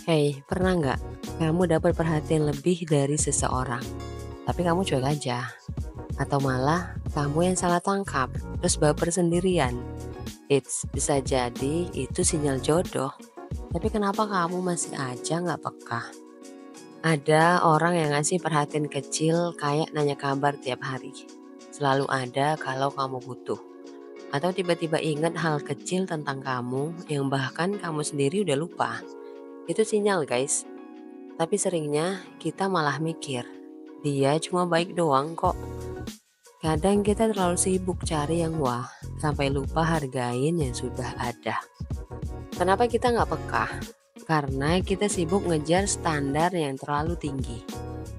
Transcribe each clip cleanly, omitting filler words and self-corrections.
Hei, pernah nggak kamu dapat perhatian lebih dari seseorang, tapi kamu cuek aja? Atau malah kamu yang salah tangkap, terus baper sendirian? Bisa jadi itu sinyal jodoh, tapi kenapa kamu masih aja nggak peka? Ada orang yang ngasih perhatian kecil kayak nanya kabar tiap hari. Selalu ada kalau kamu butuh. Atau tiba-tiba ingat hal kecil tentang kamu yang bahkan kamu sendiri udah lupa. Itu sinyal guys. Tapi seringnya kita malah mikir, dia cuma baik doang kok. Kadang kita terlalu sibuk cari yang wah, sampai lupa hargain yang sudah ada. Kenapa kita nggak peka? Karena kita sibuk ngejar standar yang terlalu tinggi.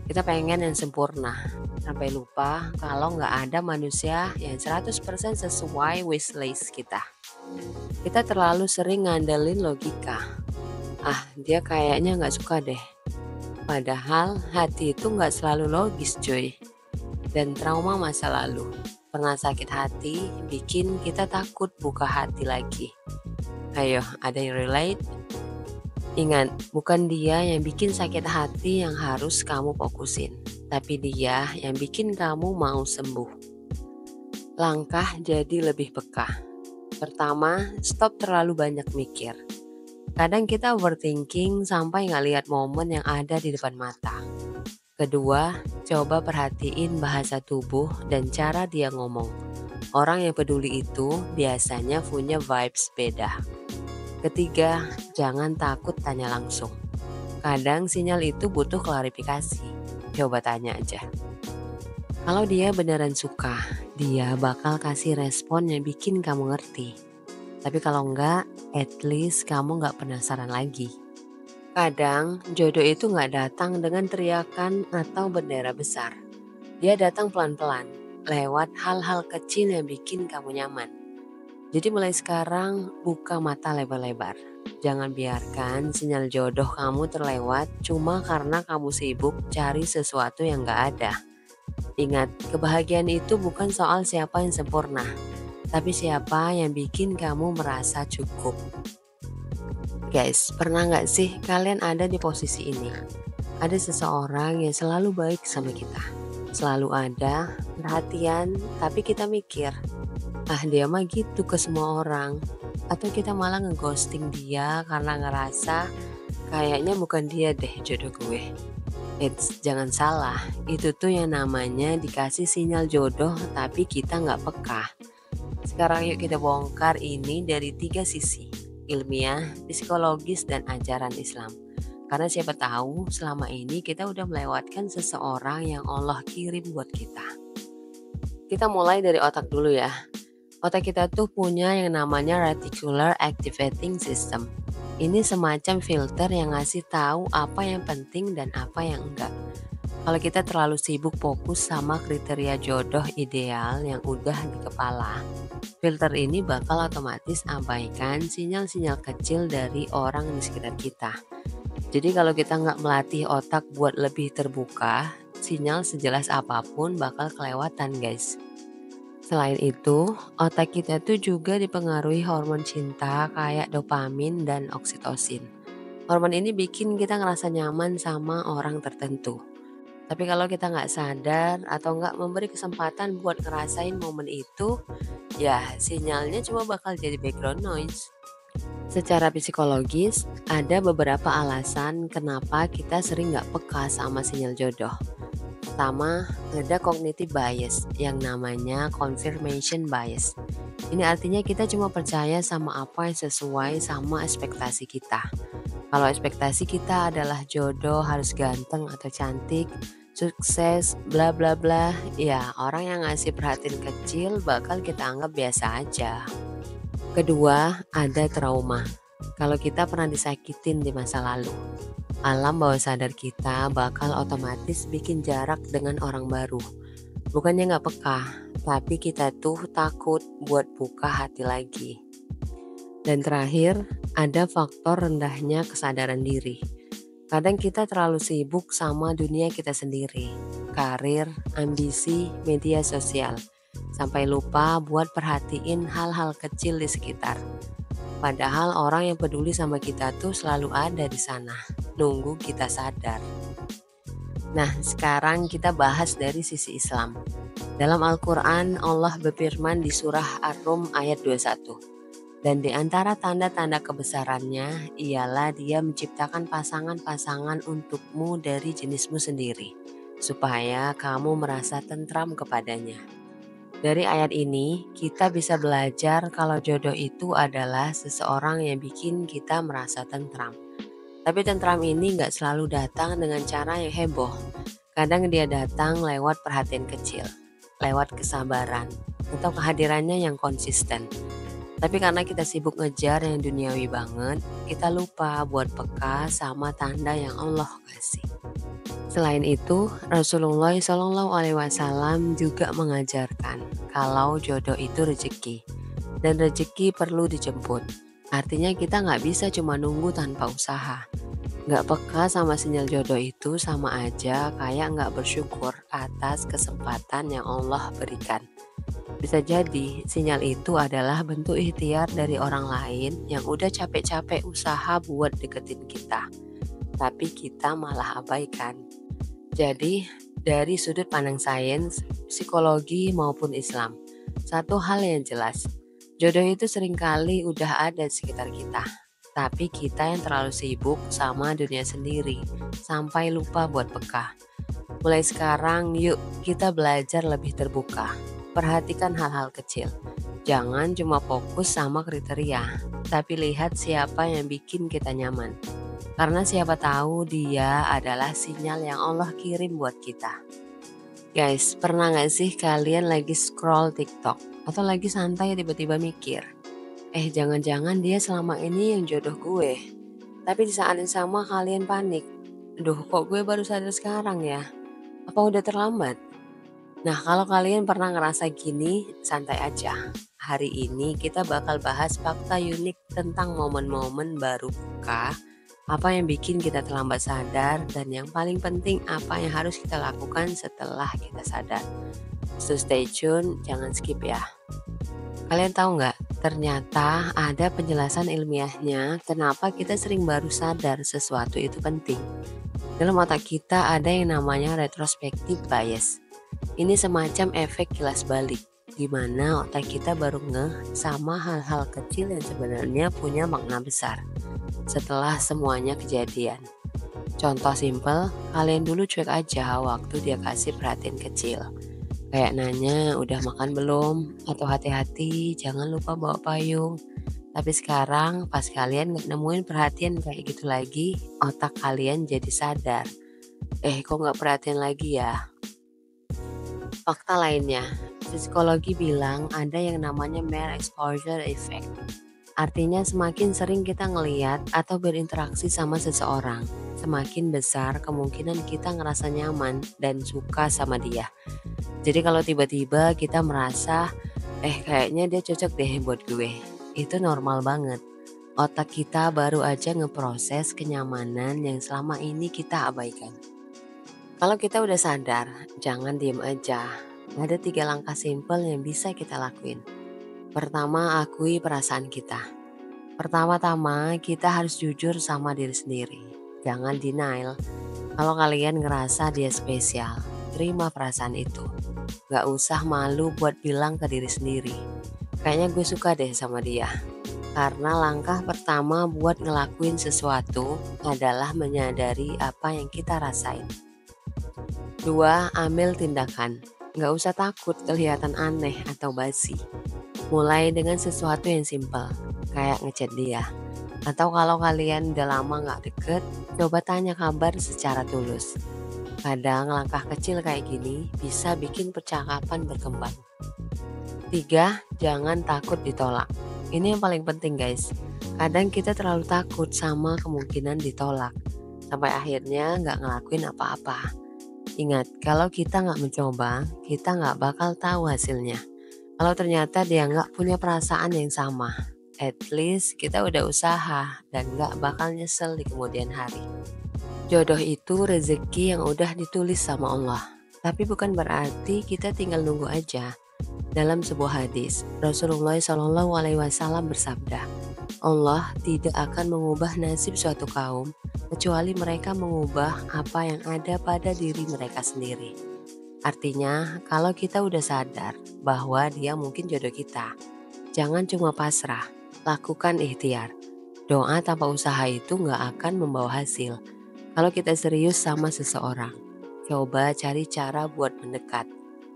Kita pengen yang sempurna, sampai lupa kalau nggak ada manusia yang 100% sesuai wishlist kita. Kita terlalu sering ngandelin logika. Ah, dia kayaknya nggak suka deh. Padahal hati itu nggak selalu logis cuy. Dan trauma masa lalu, pernah sakit hati, bikin kita takut buka hati lagi. Ayo, ada yang relate? Ingat, bukan dia yang bikin sakit hati yang harus kamu fokusin, tapi dia yang bikin kamu mau sembuh. Langkah jadi lebih peka. Pertama, stop terlalu banyak mikir. Kadang kita overthinking sampai nggak lihat momen yang ada di depan mata. Kedua, coba perhatiin bahasa tubuh dan cara dia ngomong. Orang yang peduli itu biasanya punya vibes beda. Ketiga, jangan takut tanya langsung. Kadang sinyal itu butuh klarifikasi. Coba tanya aja. Kalau dia beneran suka, dia bakal kasih respon yang bikin kamu ngerti. Tapi kalau enggak, at least kamu nggak penasaran lagi. Kadang jodoh itu nggak datang dengan teriakan atau bendera besar. Dia datang pelan-pelan, lewat hal-hal kecil yang bikin kamu nyaman. Jadi mulai sekarang buka mata lebar-lebar. Jangan biarkan sinyal jodoh kamu terlewat cuma karena kamu sibuk cari sesuatu yang nggak ada. Ingat, kebahagiaan itu bukan soal siapa yang sempurna, tapi siapa yang bikin kamu merasa cukup. Guys, pernah nggak sih kalian ada di posisi ini? Ada seseorang yang selalu baik sama kita. Selalu ada, perhatian, tapi kita mikir, ah dia mah gitu ke semua orang. Atau kita malah ngeghosting dia karena ngerasa kayaknya bukan dia deh jodoh gue. Jangan salah, itu tuh yang namanya dikasih sinyal jodoh tapi kita nggak peka. Sekarang yuk kita bongkar ini dari 3 sisi, ilmiah, psikologis, dan ajaran Islam. Karena siapa tahu selama ini kita udah melewatkan seseorang yang Allah kirim buat kita. Kita mulai dari otak dulu ya. Otak kita tuh punya yang namanya reticular activating system. Ini semacam filter yang ngasih tahu apa yang penting dan apa yang enggak. Kalau kita terlalu sibuk fokus sama kriteria jodoh ideal yang udah di kepala, filter ini bakal otomatis abaikan sinyal-sinyal kecil dari orang di sekitar kita. Jadi kalau kita nggak melatih otak buat lebih terbuka, sinyal sejelas apapun bakal kelewatan guys. Selain itu, otak kita tuh juga dipengaruhi hormon cinta kayak dopamin dan oksitosin. Hormon ini bikin kita ngerasa nyaman sama orang tertentu. Tapi kalau kita nggak sadar atau nggak memberi kesempatan buat ngerasain momen itu, ya sinyalnya cuma bakal jadi background noise. Secara psikologis, ada beberapa alasan kenapa kita sering nggak peka sama sinyal jodoh. Pertama, ada cognitive bias yang namanya confirmation bias. Ini artinya kita cuma percaya sama apa yang sesuai sama ekspektasi kita. Kalau ekspektasi kita adalah jodoh harus ganteng atau cantik, sukses, bla bla bla, ya orang yang ngasih perhatian kecil bakal kita anggap biasa aja. Kedua, ada trauma. Kalau kita pernah disakitin di masa lalu, alam bawah sadar kita bakal otomatis bikin jarak dengan orang baru. Bukannya nggak peka, tapi kita tuh takut buat buka hati lagi. Dan terakhir, ada faktor rendahnya kesadaran diri. Kadang kita terlalu sibuk sama dunia kita sendiri, karir, ambisi, media sosial, sampai lupa buat perhatiin hal-hal kecil di sekitar. Padahal orang yang peduli sama kita tuh selalu ada di sana, nunggu kita sadar. Nah, sekarang kita bahas dari sisi Islam. Dalam Al-Quran, Allah berfirman di surah Ar-Rum ayat 21. Dan di antara tanda-tanda kebesarannya ialah Dia menciptakan pasangan-pasangan untukmu dari jenismu sendiri, supaya kamu merasa tentram kepadanya. Dari ayat ini, kita bisa belajar kalau jodoh itu adalah seseorang yang bikin kita merasa tentram. Tapi tentram ini nggak selalu datang dengan cara yang heboh. Kadang dia datang lewat perhatian kecil, lewat kesabaran, atau kehadirannya yang konsisten. Tapi karena kita sibuk ngejar yang duniawi banget, kita lupa buat peka sama tanda yang Allah kasih. Selain itu, Rasulullah SAW juga mengajarkan kalau jodoh itu rezeki, dan rezeki perlu dijemput. Artinya kita nggak bisa cuma nunggu tanpa usaha. Nggak peka sama sinyal jodoh itu sama aja kayak nggak bersyukur atas kesempatan yang Allah berikan. Bisa jadi sinyal itu adalah bentuk ikhtiar dari orang lain yang udah capek-capek usaha buat deketin kita, tapi kita malah abaikan. Jadi, dari sudut pandang sains, psikologi maupun Islam, satu hal yang jelas, jodoh itu seringkali udah ada di sekitar kita. Tapi kita yang terlalu sibuk sama dunia sendiri, sampai lupa buat peka. Mulai sekarang, yuk kita belajar lebih terbuka. Perhatikan hal-hal kecil. Jangan cuma fokus sama kriteria, tapi lihat siapa yang bikin kita nyaman. Karena siapa tahu dia adalah sinyal yang Allah kirim buat kita. Guys, pernah gak sih kalian lagi scroll TikTok atau lagi santai tiba-tiba mikir, jangan-jangan dia selama ini yang jodoh gue. Tapi di saat yang sama kalian panik. Duh, kok gue baru sadar sekarang ya? Apa udah terlambat? Nah, kalau kalian pernah ngerasa gini, santai aja. Hari ini kita bakal bahas fakta unik tentang momen-momen baru buka, apa yang bikin kita terlambat sadar, dan yang paling penting apa yang harus kita lakukan setelah kita sadar. So stay tune, jangan skip ya. Kalian tahu nggak, ternyata ada penjelasan ilmiahnya kenapa kita sering baru sadar sesuatu itu penting. Dalam otak kita ada yang namanya retrospective bias. Ini semacam efek kilas balik, di mana otak kita baru ngeh sama hal-hal kecil yang sebenarnya punya makna besar setelah semuanya kejadian. Contoh simpel, kalian dulu cuek aja waktu dia kasih perhatian kecil. Kayak nanya udah makan belum, atau hati-hati jangan lupa bawa payung. Tapi sekarang pas kalian gak nemuin perhatian kayak gitu lagi, otak kalian jadi sadar. Kok gak perhatian lagi ya? Fakta lainnya, psikologi bilang ada yang namanya mere exposure effect. Artinya semakin sering kita ngeliat atau berinteraksi sama seseorang, semakin besar kemungkinan kita ngerasa nyaman dan suka sama dia. Jadi kalau tiba-tiba kita merasa, kayaknya dia cocok deh buat gue, itu normal banget. Otak kita baru aja ngeproses kenyamanan yang selama ini kita abaikan. Kalau kita udah sadar, jangan diem aja. Ada 3 langkah simpel yang bisa kita lakuin. Pertama, akui perasaan kita. Pertama-tama, kita harus jujur sama diri sendiri. Jangan denial. Kalau kalian ngerasa dia spesial, terima perasaan itu. Gak usah malu buat bilang ke diri sendiri, kayaknya gue suka deh sama dia. Karena langkah pertama buat ngelakuin sesuatu adalah menyadari apa yang kita rasain. 2, ambil tindakan. Gak usah takut kelihatan aneh atau basi. Mulai dengan sesuatu yang simpel, kayak ngechat dia. Atau kalau kalian udah lama gak deket, coba tanya kabar secara tulus. Kadang langkah kecil kayak gini bisa bikin percakapan berkembang. 3, jangan takut ditolak. Ini yang paling penting guys. Kadang kita terlalu takut sama kemungkinan ditolak, sampai akhirnya gak ngelakuin apa-apa. Ingat, kalau kita gak mencoba, kita gak bakal tahu hasilnya. Kalau ternyata dia gak punya perasaan yang sama, at least kita udah usaha dan gak bakal nyesel di kemudian hari. Jodoh itu rezeki yang udah ditulis sama Allah. Tapi bukan berarti kita tinggal nunggu aja. Dalam sebuah hadis, Rasulullah SAW bersabda, Allah tidak akan mengubah nasib suatu kaum kecuali mereka mengubah apa yang ada pada diri mereka sendiri. Artinya, kalau kita udah sadar bahwa dia mungkin jodoh kita, jangan cuma pasrah, lakukan ikhtiar. Doa tanpa usaha itu nggak akan membawa hasil. Kalau kita serius sama seseorang, coba cari cara buat mendekat,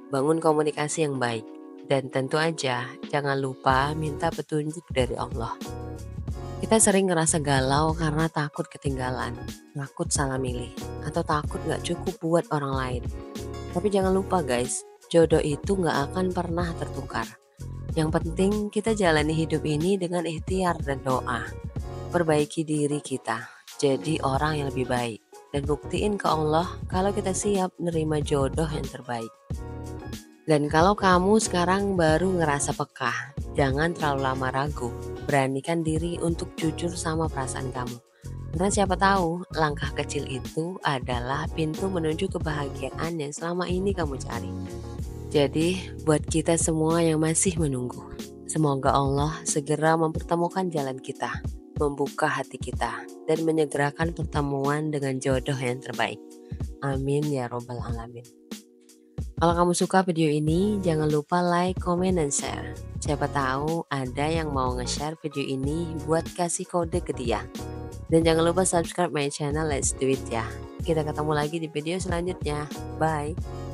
bangun komunikasi yang baik, dan tentu aja jangan lupa minta petunjuk dari Allah. Kita sering ngerasa galau karena takut ketinggalan, takut salah milih, atau takut nggak cukup buat orang lain. Tapi jangan lupa guys, jodoh itu nggak akan pernah tertukar. Yang penting kita jalani hidup ini dengan ikhtiar dan doa. Perbaiki diri kita, jadi orang yang lebih baik. Dan buktiin ke Allah kalau kita siap nerima jodoh yang terbaik. Dan kalau kamu sekarang baru ngerasa peka, jangan terlalu lama ragu. Beranikan diri untuk jujur sama perasaan kamu. Karena siapa tahu langkah kecil itu adalah pintu menuju kebahagiaan yang selama ini kamu cari. Jadi buat kita semua yang masih menunggu, semoga Allah segera mempertemukan jalan kita, membuka hati kita, dan menyegerakan pertemuan dengan jodoh yang terbaik. Amin ya robbal alamin. Kalau kamu suka video ini, jangan lupa like, comment, dan share. Siapa tahu ada yang mau nge-share video ini buat kasih kode ke dia. Dan jangan lupa subscribe my channel Let's Do It ya. Kita ketemu lagi di video selanjutnya. Bye.